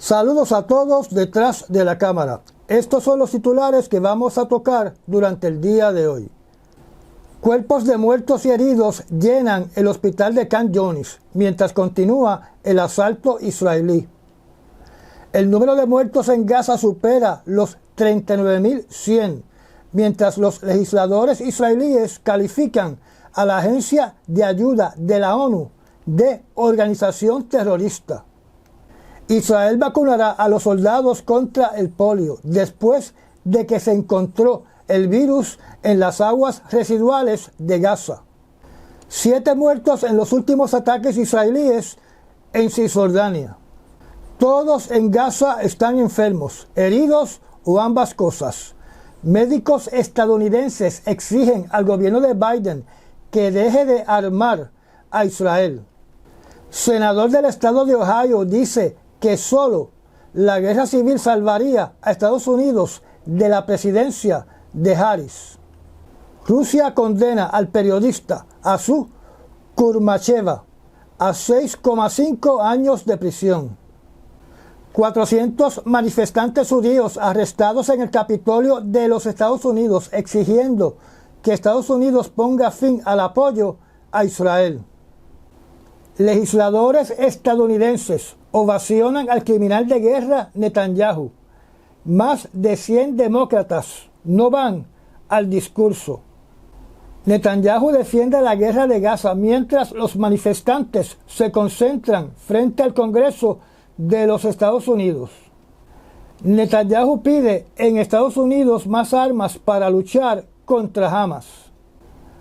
Saludos a todos detrás de la cámara. Estos son los titulares que vamos a tocar durante el día de hoy. Cuerpos de muertos y heridos llenan el hospital de Khan Younis mientras continúa el asalto israelí. El número de muertos en Gaza supera los 39.100, mientras los legisladores israelíes califican a la Agencia de Ayuda de la ONU de organización terrorista. Israel vacunará a los soldados contra el polio después de que se encontró el virus en las aguas residuales de Gaza. 7 muertos en los últimos ataques israelíes en Cisjordania. Todos en Gaza están enfermos, heridos o ambas cosas. Médicos estadounidenses exigen al gobierno de Biden que deje de armar a Israel. Senador del estado de Ohio dice que solo la guerra civil salvaría a Estados Unidos de la presidencia de Harris. Rusia condena al periodista Artur Kurmacheva a 6,5 años de prisión. 400 manifestantes judíos arrestados en el Capitolio de los Estados Unidos exigiendo que Estados Unidos ponga fin al apoyo a Israel. Legisladores estadounidenses ovacionan al criminal de guerra Netanyahu. Más de 100 demócratas no van al discurso. Netanyahu defiende la guerra de Gaza mientras los manifestantes se concentran frente al Congreso de los Estados Unidos. Netanyahu pide en Estados Unidos más armas para luchar contra Hamas.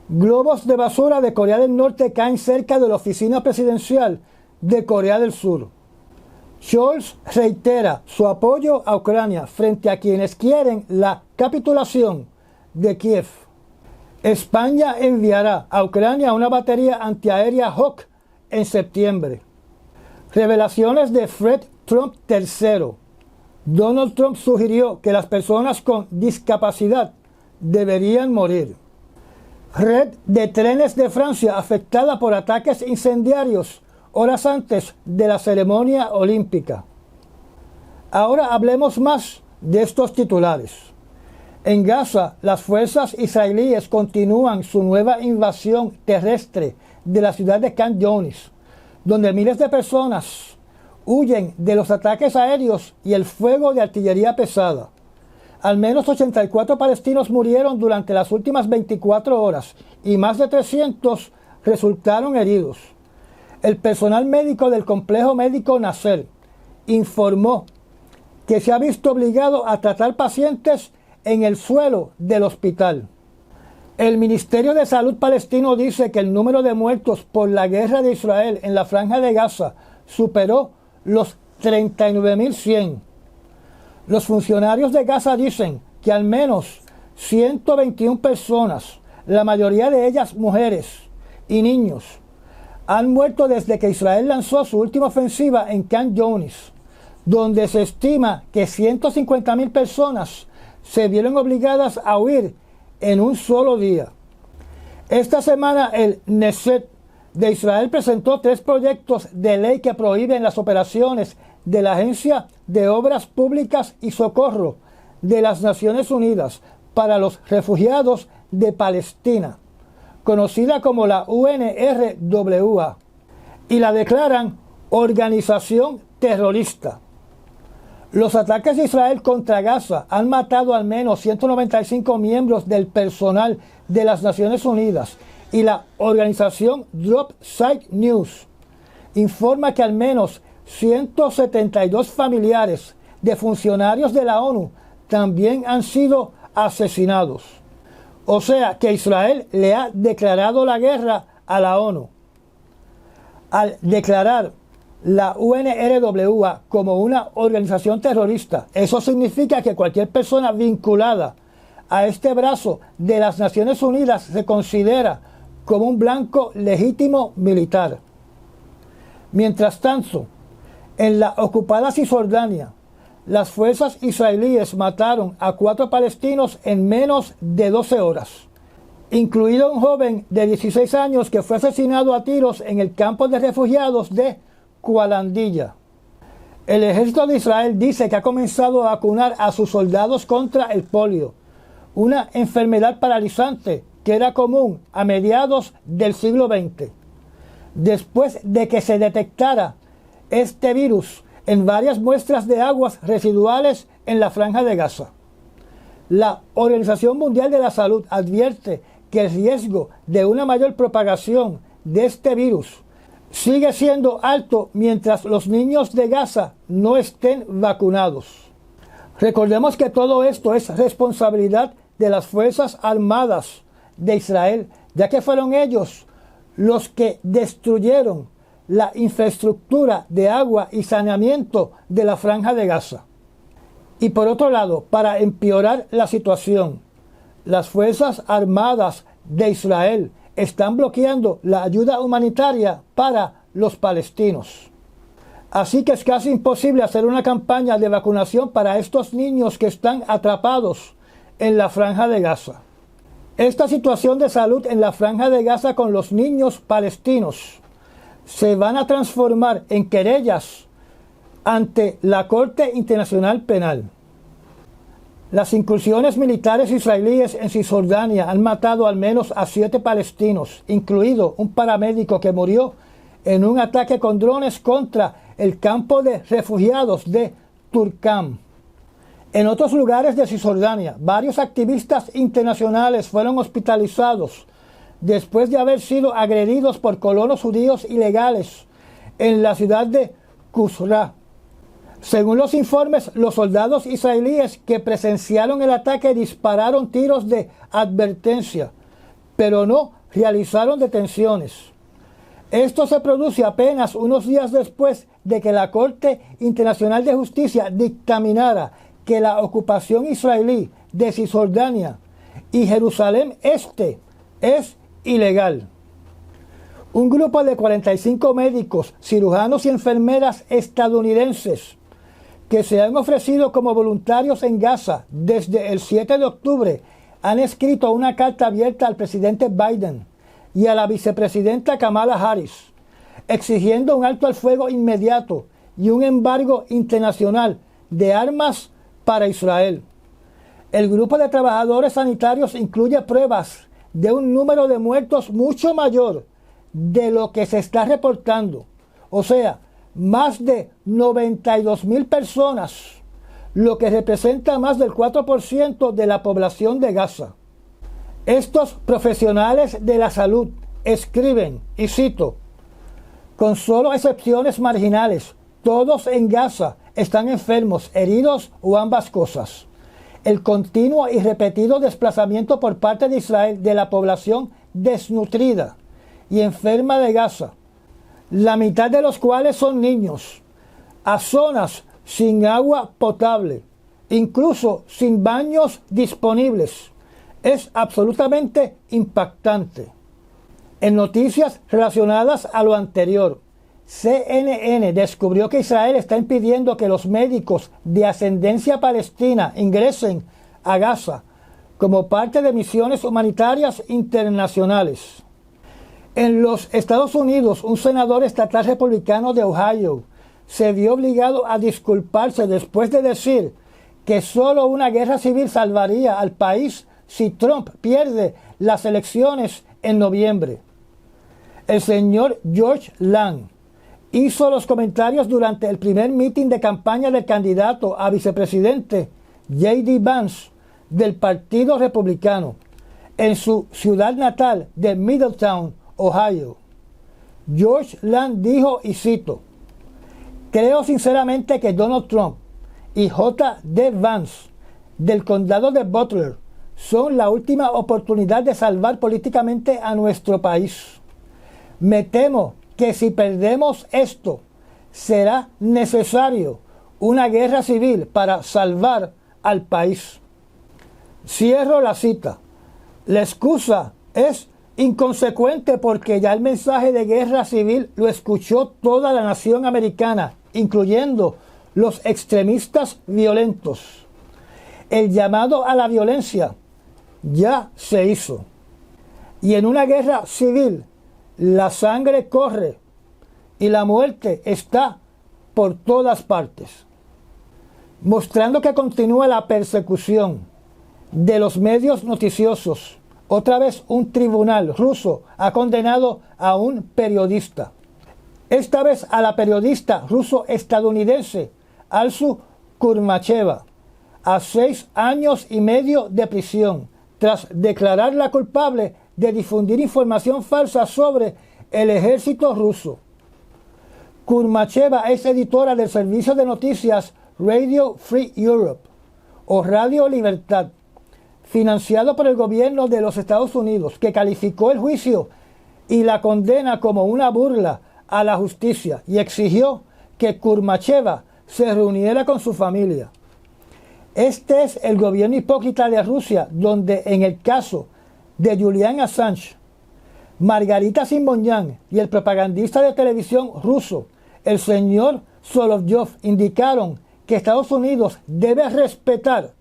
Globos de basura de Corea del Norte caen cerca de la oficina presidencial de Corea del Sur. Scholz reitera su apoyo a Ucrania frente a quienes quieren la capitulación de Kiev. España enviará a Ucrania una batería antiaérea Hawk en septiembre. Revelaciones de Fred Trump III. Donald Trump sugirió que las personas con discapacidad deberían morir. Red de trenes de Francia afectada por ataques incendiarios horas antes de la ceremonia olímpica. Ahora hablemos más de estos titulares. En Gaza, las fuerzas israelíes continúan su nueva invasión terrestre de la ciudad de Khan Younis, donde miles de personas huyen de los ataques aéreos y el fuego de artillería pesada. Al menos 84 palestinos murieron durante las últimas 24 horas y más de 300 resultaron heridos. El personal médico del complejo médico Nasser informó que se ha visto obligado a tratar pacientes en el suelo del hospital. El Ministerio de Salud palestino dice que el número de muertos por la guerra de Israel en la Franja de Gaza superó los 39.100. Los funcionarios de Gaza dicen que al menos 121 personas, la mayoría de ellas mujeres y niños, han muerto desde que Israel lanzó su última ofensiva en Khan Younis, donde se estima que 150.000 personas se vieron obligadas a huir en un solo día. Esta semana el Knesset de Israel presentó 3 proyectos de ley que prohíben las operaciones de la Agencia de Obras Públicas y Socorro de las Naciones Unidas para los Refugiados de Palestina, conocida como la UNRWA, y la declaran organización terrorista. Los ataques de Israel contra Gaza han matado al menos 195 miembros del personal de las Naciones Unidas y la organización Drop Site News informa que al menos 172 familiares de funcionarios de la ONU también han sido asesinados. O sea que Israel le ha declarado la guerra a la ONU. Al declarar la UNRWA como una organización terrorista, eso significa que cualquier persona vinculada a este brazo de las Naciones Unidas se considera como un blanco legítimo militar. Mientras tanto, en la ocupada Cisjordania, las fuerzas israelíes mataron a 4 palestinos en menos de 12 horas, incluido un joven de 16 años que fue asesinado a tiros en el campo de refugiados de Cualandilla. El ejército de Israel dice que ha comenzado a vacunar a sus soldados contra el polio, una enfermedad paralizante que era común a mediados del siglo XX. Después de que se detectara este virus en varias muestras de aguas residuales en la Franja de Gaza. La Organización Mundial de la Salud advierte que el riesgo de una mayor propagación de este virus sigue siendo alto mientras los niños de Gaza no estén vacunados. Recordemos que todo esto es responsabilidad de las Fuerzas Armadas de Israel, ya que fueron ellos los que destruyeron la infraestructura de agua y saneamiento de la Franja de Gaza. Y por otro lado, para empeorar la situación, las Fuerzas Armadas de Israel están bloqueando la ayuda humanitaria para los palestinos. Así que es casi imposible hacer una campaña de vacunación para estos niños que están atrapados en la Franja de Gaza. Esta situación de salud en la Franja de Gaza con los niños palestinos se van a transformar en querellas ante la Corte Internacional Penal. Las incursiones militares israelíes en Cisjordania han matado al menos a 7 palestinos, incluido un paramédico que murió en un ataque con drones contra el campo de refugiados de Turkam. En otros lugares de Cisjordania, varios activistas internacionales fueron hospitalizados después de haber sido agredidos por colonos judíos ilegales en la ciudad de Qusra. Según los informes, los soldados israelíes que presenciaron el ataque dispararon tiros de advertencia, pero no realizaron detenciones. Esto se produce apenas unos días después de que la Corte Internacional de Justicia dictaminara que la ocupación israelí de Cisjordania y Jerusalén Este es ilegal. Un grupo de 45 médicos, cirujanos y enfermeras estadounidenses que se han ofrecido como voluntarios en Gaza desde el 7 de octubre han escrito una carta abierta al presidente Biden y a la vicepresidenta Kamala Harris, exigiendo un alto al fuego inmediato y un embargo internacional de armas para Israel. El grupo de trabajadores sanitarios incluye pruebas de un número de muertos mucho mayor de lo que se está reportando, o sea, más de 92,000 personas, lo que representa más del 4% de la población de Gaza. Estos profesionales de la salud escriben, y cito, con solo excepciones marginales, todos en Gaza están enfermos, heridos o ambas cosas. El continuo y repetido desplazamiento por parte de Israel de la población desnutrida y enferma de Gaza, la mitad de los cuales son niños, a zonas sin agua potable, incluso sin baños disponibles, es absolutamente impactante. En noticias relacionadas a lo anterior, CNN descubrió que Israel está impidiendo que los médicos de ascendencia palestina ingresen a Gaza como parte de misiones humanitarias internacionales. En los Estados Unidos, un senador estatal republicano de Ohio se vio obligado a disculparse después de decir que solo una guerra civil salvaría al país si Trump pierde las elecciones en noviembre. El señor George Lang hizo los comentarios durante el primer mitin de campaña del candidato a vicepresidente J.D. Vance del Partido Republicano en su ciudad natal de Middletown, Ohio. George Lang dijo, y cito, creo sinceramente que Donald Trump y J.D. Vance del condado de Butler son la última oportunidad de salvar políticamente a nuestro país. Me temo que si perdemos esto, será necesario una guerra civil para salvar al país. Cierro la cita. La excusa es inconsecuente porque ya el mensaje de guerra civil lo escuchó toda la nación americana, incluyendo los extremistas violentos. El llamado a la violencia ya se hizo. Y en una guerra civil, la sangre corre y la muerte está por todas partes, mostrando que continúa la persecución de los medios noticiosos. Otra vez un tribunal ruso ha condenado a un periodista, esta vez a la periodista ruso-estadounidense Alsu Kurmacheva, a 6 años y medio de prisión, tras declararla culpable de difundir información falsa sobre el ejército ruso. Kurmacheva es editora del servicio de noticias Radio Free Europe, o Radio Libertad, financiado por el gobierno de los Estados Unidos, que calificó el juicio y la condena como una burla a la justicia y exigió que Kurmacheva se reuniera con su familia. Este es el gobierno hipócrita de Rusia, donde en el caso de Julian Assange, Margarita Simonyan y el propagandista de televisión ruso, el señor Solovjov, indicaron que Estados Unidos debe respetar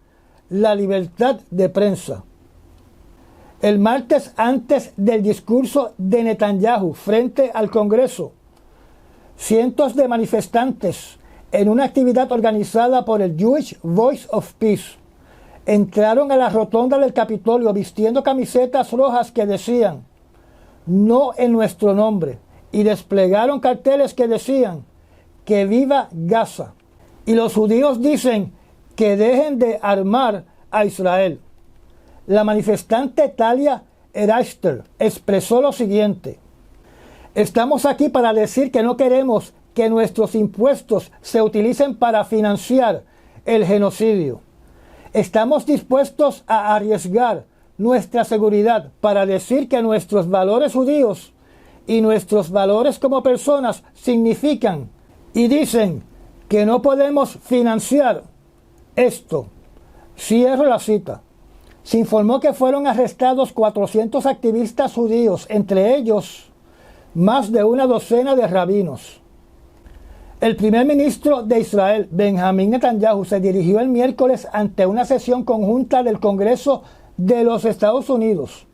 la libertad de prensa. El martes, antes del discurso de Netanyahu frente al Congreso, cientos de manifestantes en una actividad organizada por el Jewish Voice of Peace entraron a la rotonda del Capitolio vistiendo camisetas rojas que decían "No en nuestro nombre" y desplegaron carteles que decían "Que viva Gaza", y los judíos dicen que dejen de armar a Israel. La manifestante Talia Eraister expresó lo siguiente: "Estamos aquí para decir que no queremos que nuestros impuestos se utilicen para financiar el genocidio. Estamos dispuestos a arriesgar nuestra seguridad para decir que nuestros valores judíos y nuestros valores como personas significan y dicen que no podemos financiar esto". Cierro la cita. Se informó que fueron arrestados 400 activistas judíos, entre ellos más de una docena de rabinos. El primer ministro de Israel, Benjamín Netanyahu, se dirigió el miércoles ante una sesión conjunta del Congreso de los Estados Unidos,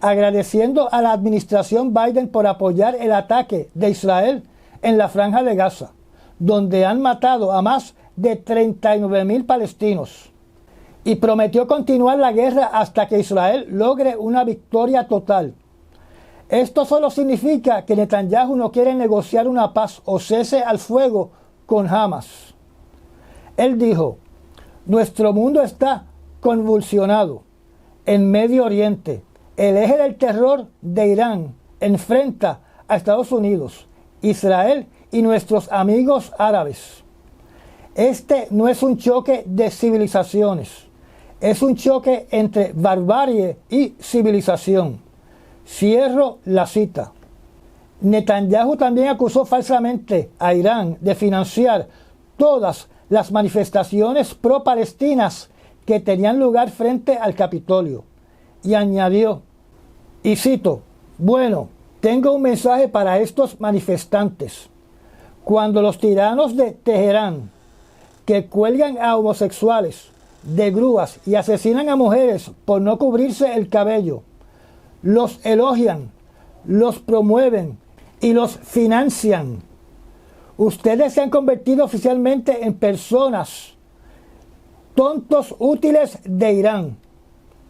agradeciendo a la administración Biden por apoyar el ataque de Israel en la Franja de Gaza, donde han matado a más de 39,000 palestinos, y prometió continuar la guerra hasta que Israel logre una victoria total. Esto solo significa que Netanyahu no quiere negociar una paz o cese al fuego con Hamas. Él dijo: "Nuestro mundo está convulsionado. En Medio Oriente, el eje del terror de Irán enfrenta a Estados Unidos, Israel y nuestros amigos árabes. Este no es un choque de civilizaciones, es un choque entre barbarie y civilización". Cierro la cita. Netanyahu también acusó falsamente a Irán de financiar todas las manifestaciones pro-palestinas que tenían lugar frente al Capitolio, y añadió, y cito: "Bueno, tengo un mensaje para estos manifestantes. Cuando los tiranos de Teherán, que cuelgan a homosexuales de grúas y asesinan a mujeres por no cubrirse el cabello, los elogian, los promueven y los financian, ustedes se han convertido oficialmente en personas tontos útiles de Irán,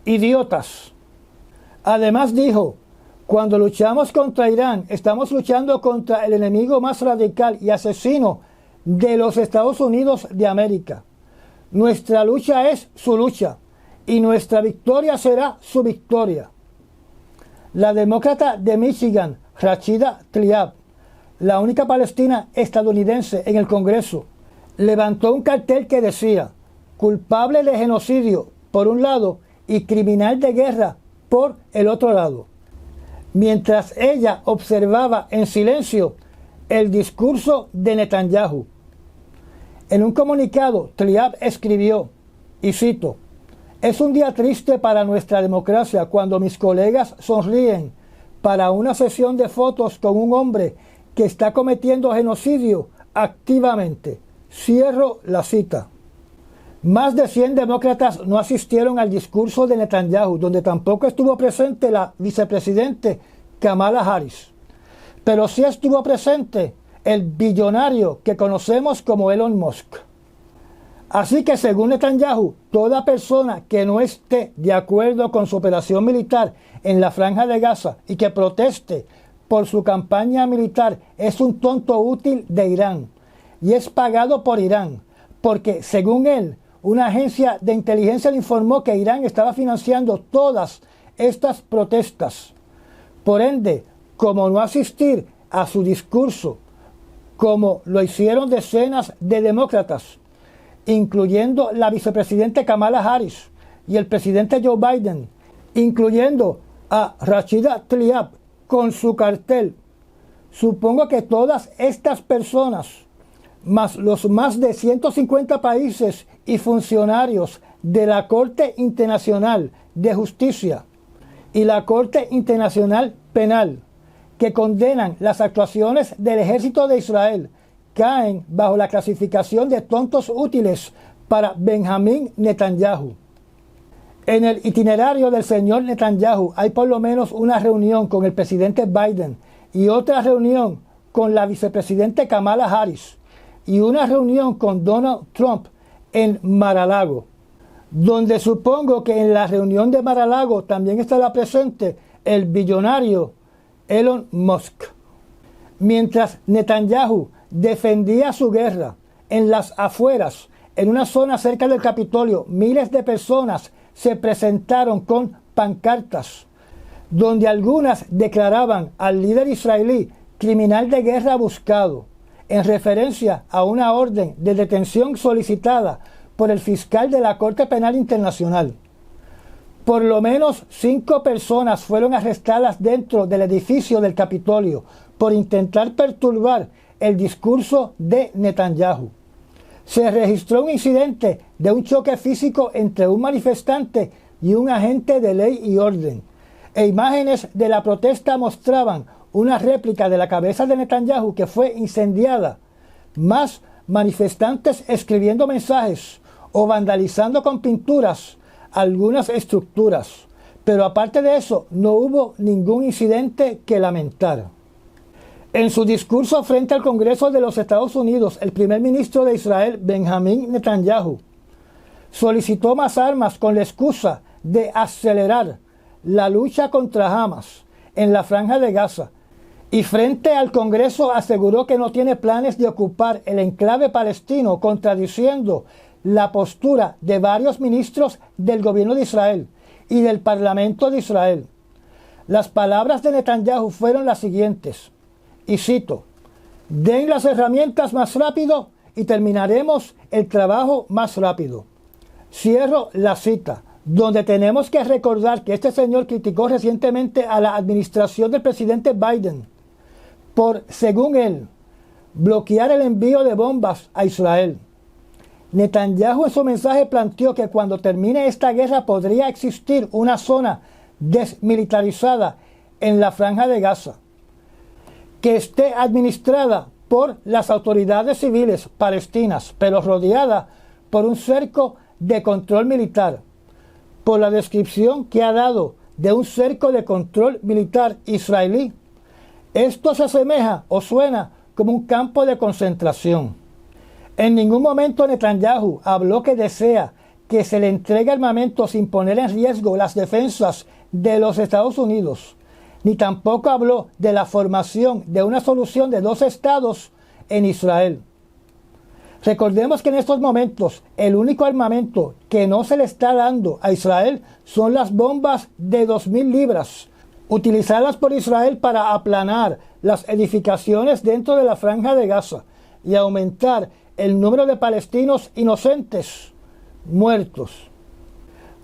idiotas". Además dijo: "Cuando luchamos contra Irán, estamos luchando contra el enemigo más radical y asesino de los Estados Unidos de América. Nuestra lucha es su lucha y nuestra victoria será su victoria". La demócrata de Michigan, Rashida Tlaib, la única palestina estadounidense en el Congreso, levantó un cartel que decía: "Culpable de genocidio por un lado y criminal de guerra por el otro lado", mientras ella observaba en silencio el discurso de Netanyahu. En un comunicado, Tlaib escribió, y cito: "Es un día triste para nuestra democracia cuando mis colegas sonríen para una sesión de fotos con un hombre que está cometiendo genocidio activamente". Cierro la cita. Más de 100 demócratas no asistieron al discurso de Netanyahu, donde tampoco estuvo presente la vicepresidente Kamala Harris, pero sí estuvo presente el billonario que conocemos como Elon Musk. Así que según Netanyahu, toda persona que no esté de acuerdo con su operación militar en la Franja de Gaza y que proteste por su campaña militar es un tonto útil de Irán y es pagado por Irán, porque según él, una agencia de inteligencia le informó que Irán estaba financiando todas estas protestas. Por ende, como no asistir a su discurso, como lo hicieron decenas de demócratas, incluyendo la vicepresidenta Kamala Harris y el presidente Joe Biden, incluyendo a Rashida Tlaib con su cartel, supongo que todas estas personas, más los más de 150 países y funcionarios de la Corte Internacional de Justicia y la Corte Internacional Penal, que condenan las actuaciones del ejército de Israel, caen bajo la clasificación de tontos útiles para Benjamín Netanyahu. En el itinerario del señor Netanyahu hay por lo menos una reunión con el presidente Biden y otra reunión con la vicepresidenta Kamala Harris y una reunión con Donald Trump en Mar-a-Lago, donde supongo que en la reunión de Mar-a-Lago también estará presente el billonario Elon Musk. Mientras Netanyahu defendía su guerra en las afueras, en una zona cerca del Capitolio, miles de personas se presentaron con pancartas, donde algunas declaraban al líder israelí criminal de guerra buscado, en referencia a una orden de detención solicitada por el fiscal de la Corte Penal Internacional. Por lo menos 5 personas fueron arrestadas dentro del edificio del Capitolio por intentar perturbar el discurso de Netanyahu. Se registró un incidente de un choque físico entre un manifestante y un agente de ley y orden, e imágenes de la protesta mostraban una réplica de la cabeza de Netanyahu que fue incendiada, más manifestantes escribiendo mensajes o vandalizando con pinturas algunas estructuras, pero aparte de eso no hubo ningún incidente que lamentar. En su discurso frente al Congreso de los Estados Unidos, el primer ministro de Israel, Benjamín Netanyahu, solicitó más armas con la excusa de acelerar la lucha contra Hamas en la Franja de Gaza, y frente al Congreso aseguró que no tiene planes de ocupar el enclave palestino, contradiciendo la postura de varios ministros del gobierno de Israel y del Parlamento de Israel. Las palabras de Netanyahu fueron las siguientes, y cito: "Den las herramientas más rápido y terminaremos el trabajo más rápido". Cierro la cita, donde tenemos que recordar que este señor criticó recientemente a la administración del presidente Biden por, según él, bloquear el envío de bombas a Israel. Netanyahu en su mensaje planteó que cuando termine esta guerra podría existir una zona desmilitarizada en la Franja de Gaza, que esté administrada por las autoridades civiles palestinas, pero rodeada por un cerco de control militar. Por la descripción que ha dado de un cerco de control militar israelí, esto se asemeja o suena como un campo de concentración. En ningún momento Netanyahu habló que desea que se le entregue armamento sin poner en riesgo las defensas de los Estados Unidos, ni tampoco habló de la formación de una solución de 2 estados en Israel. Recordemos que en estos momentos el único armamento que no se le está dando a Israel son las bombas de 2.000 libras, utilizadas por Israel para aplanar las edificaciones dentro de la Franja de Gaza y aumentar el número de palestinos inocentes muertos.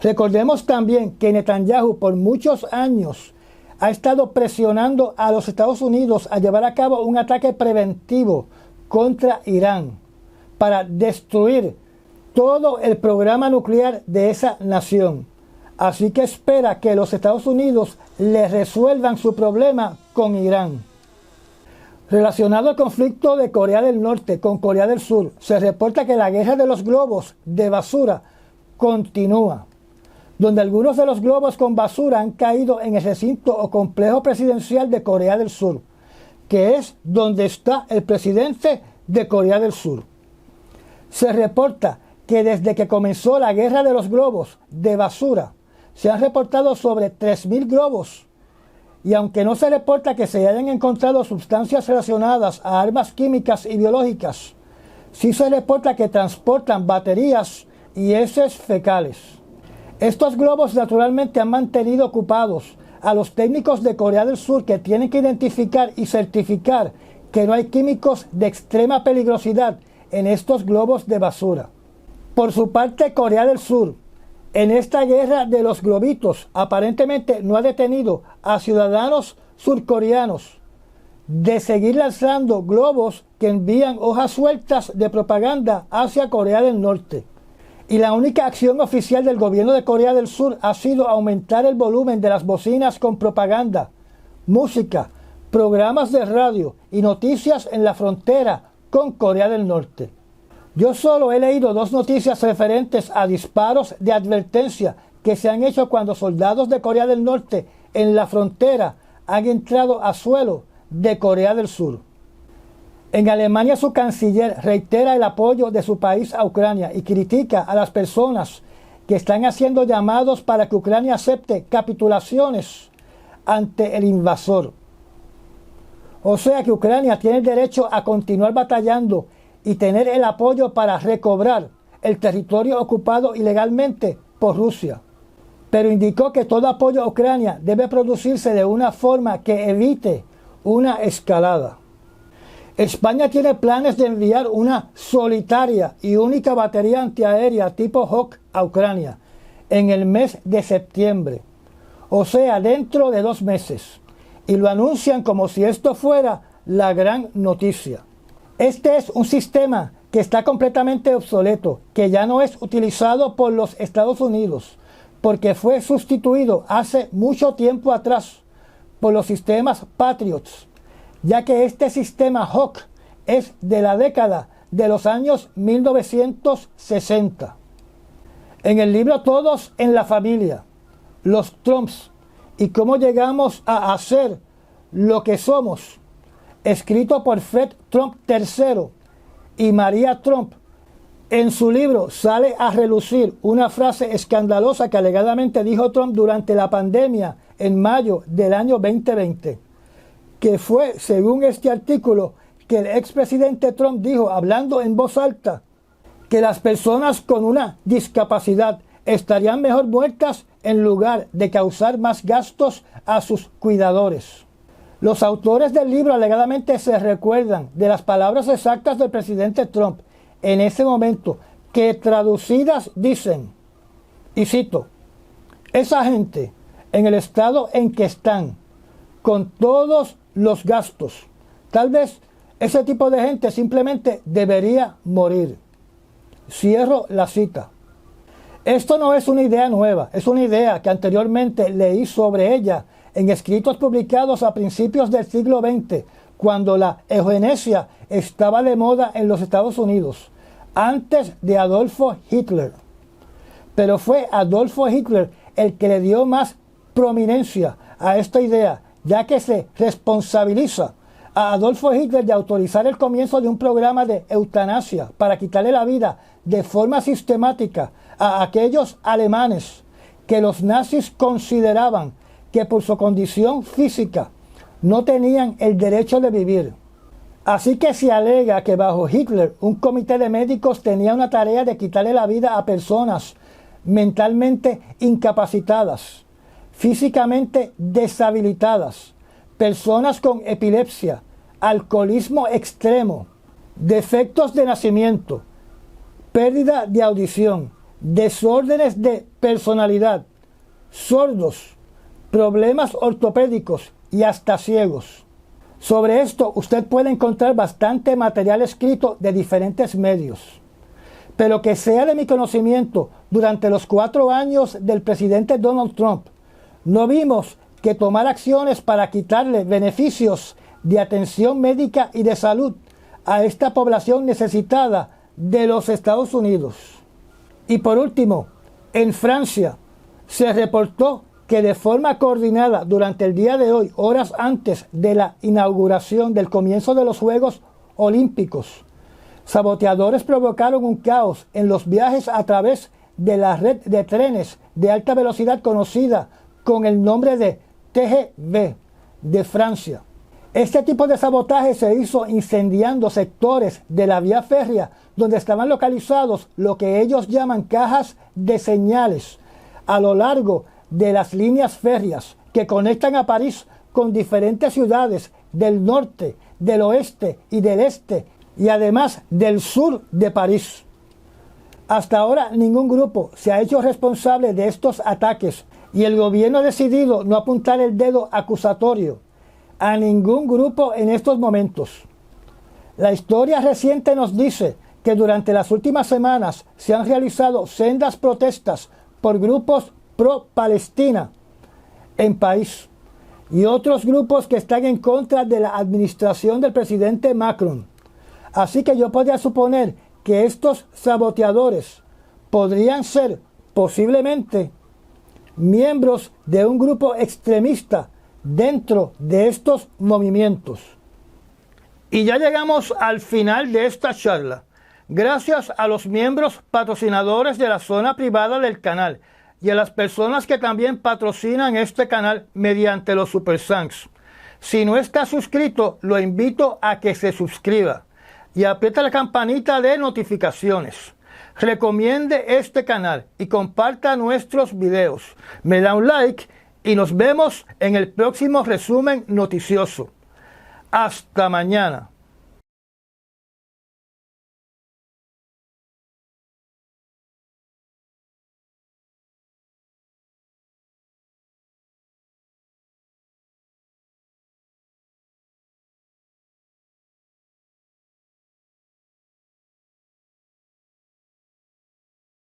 Recordemos también que Netanyahu por muchos años ha estado presionando a los Estados Unidos a llevar a cabo un ataque preventivo contra Irán para destruir todo el programa nuclear de esa nación. Así que espera que los Estados Unidos le resuelvan su problema con Irán. Relacionado al conflicto de Corea del Norte con Corea del Sur, se reporta que la guerra de los globos de basura continúa, donde algunos de los globos con basura han caído en el recinto o complejo presidencial de Corea del Sur, que es donde está el presidente de Corea del Sur. Se reporta que desde que comenzó la guerra de los globos de basura, se han reportado sobre 3.000 globos, y aunque no se reporta que se hayan encontrado sustancias relacionadas a armas químicas y biológicas, sí se reporta que transportan baterías y heces fecales. Estos globos naturalmente han mantenido ocupados a los técnicos de Corea del Sur, que tienen que identificar y certificar que no hay químicos de extrema peligrosidad en estos globos de basura. Por su parte, Corea del Sur, en esta guerra de los globitos, aparentemente no ha detenido a ciudadanos surcoreanos de seguir lanzando globos que envían hojas sueltas de propaganda hacia Corea del Norte. Y la única acción oficial del gobierno de Corea del Sur ha sido aumentar el volumen de las bocinas con propaganda, música, programas de radio y noticias en la frontera con Corea del Norte. Yo solo he leído 2 noticias referentes a disparos de advertencia que se han hecho cuando soldados de Corea del Norte en la frontera han entrado a suelo de Corea del Sur. En Alemania, su canciller reitera el apoyo de su país a Ucrania y critica a las personas que están haciendo llamados para que Ucrania acepte capitulaciones ante el invasor. O sea que Ucrania tiene el derecho a continuar batallando y tener el apoyo para recobrar el territorio ocupado ilegalmente por Rusia. Pero indicó que todo apoyo a Ucrania debe producirse de una forma que evite una escalada. España tiene planes de enviar una solitaria y única batería antiaérea tipo Hawk a Ucrania en el mes de septiembre, o sea, dentro de 2 meses, y lo anuncian como si esto fuera la gran noticia. Este es un sistema que está completamente obsoleto, que ya no es utilizado por los Estados Unidos, porque fue sustituido hace mucho tiempo atrás por los sistemas Patriots, ya que este sistema Hawk es de la década de los años 1960. En el libro Todos en la Familia, los Trumps y cómo llegamos a hacer lo que somos, escrito por Fred Trump III y María Trump, en su libro sale a relucir una frase escandalosa que alegadamente dijo Trump durante la pandemia en mayo del año 2020, que fue, según este artículo, que el expresidente Trump dijo, hablando en voz alta, que las personas con una discapacidad estarían mejor muertas en lugar de causar más gastos a sus cuidadores. Los autores del libro alegadamente se recuerdan de las palabras exactas del presidente Trump en ese momento, que traducidas dicen, y cito, esa gente en el estado en que están, con todos los gastos, tal vez ese tipo de gente simplemente debería morir. Cierro la cita. Esto no es una idea nueva, es una idea que anteriormente leí sobre ella en escritos publicados a principios del siglo XX, cuando la eugenesia estaba de moda en los Estados Unidos, antes de Adolfo Hitler. Pero fue Adolfo Hitler el que le dio más prominencia a esta idea, ya que se responsabiliza a Adolfo Hitler de autorizar el comienzo de un programa de eutanasia para quitarle la vida de forma sistemática a aquellos alemanes que los nazis consideraban que por su condición física no tenían el derecho de vivir. Así que se alega que bajo Hitler un comité de médicos tenía una tarea de quitarle la vida a personas mentalmente incapacitadas, físicamente deshabilitadas, personas con epilepsia, alcoholismo extremo, defectos de nacimiento, pérdida de audición, desórdenes de personalidad, sordos, problemas ortopédicos y hasta ciegos. Sobre esto usted puede encontrar bastante material escrito de diferentes medios. Pero que sea de mi conocimiento, durante los 4 años del presidente Donald Trump, no vimos que tomar acciones para quitarle beneficios de atención médica y de salud a esta población necesitada de los Estados Unidos. Y por último, en Francia se reportó que de forma coordinada durante el día de hoy, horas antes de la inauguración del comienzo de los Juegos Olímpicos, saboteadores provocaron un caos en los viajes a través de la red de trenes de alta velocidad conocida con el nombre de TGV de Francia. Este tipo de sabotaje se hizo incendiando sectores de la vía férrea donde estaban localizados lo que ellos llaman cajas de señales a lo largo de las líneas férreas que conectan a París con diferentes ciudades del norte, del oeste y del este, y además del sur de París. Hasta ahora ningún grupo se ha hecho responsable de estos ataques y el gobierno ha decidido no apuntar el dedo acusatorio a ningún grupo en estos momentos. La historia reciente nos dice que durante las últimas semanas se han realizado sendas protestas por grupos pro-Palestina en París y otros grupos que están en contra de la administración del presidente Macron. Así que yo podría suponer que estos saboteadores podrían ser posiblemente miembros de un grupo extremista dentro de estos movimientos. Y ya llegamos al final de esta charla. Gracias a los miembros patrocinadores de la zona privada del canal y a las personas que también patrocinan este canal mediante los Super Thanks. Si no está suscrito, lo invito a que se suscriba y apriete la campanita de notificaciones. Recomiende este canal y comparta nuestros videos. Me da un like y nos vemos en el próximo resumen noticioso. Hasta mañana.